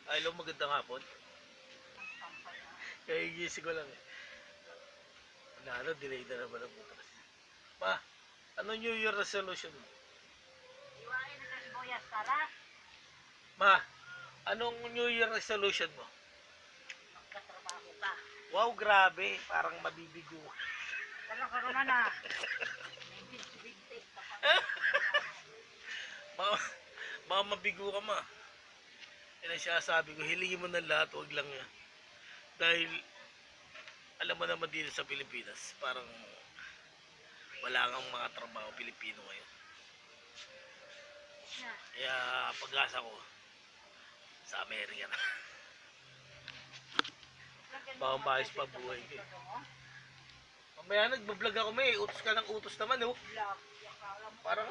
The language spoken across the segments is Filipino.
Ay, hello, magandang hapon. Kaya igising ko lang eh. Ano, delay na naman ang bukas. Ma, ano New Year resolution mo? Iwain na sa sibuyas, tara. Ma, anong New Year resolution mo? Magkatrabaho ka. Wow, grabe. Parang mabibigo. Dala ka naman na. 1970. Baka mabigo ka, ma. Yan ang sinasabi ko, hilingin mo na lahat, wag lang yan. Dahil, alam mo naman dito sa Pilipinas, parang wala kang mga trabaho Pilipino ngayon. Kaya pag-asa ko, sa Amerika na. Baka maayos pa buhay ko eh. Mamaya nagbablog ako may, utos ka ng utos naman oh. Parang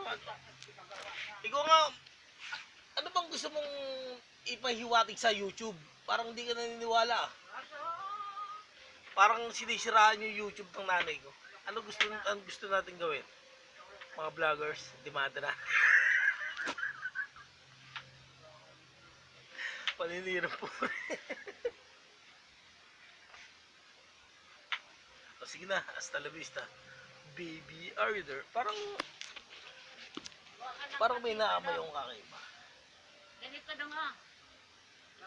ikaw nga, ano bang gusto mong ipahiwatig sa YouTube? Parang hindi ka naniniwala. Parang sinisiraan yung YouTube ng nanay ko. Ano gusto natin gawin? Mga vloggers, demanda na. Paninirap po. O sige na, hasta la vista. Baby, are you there? Parang may naamay yung kakaiba. Ganito na nga.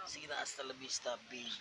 Sige na, hasta la vista, baby.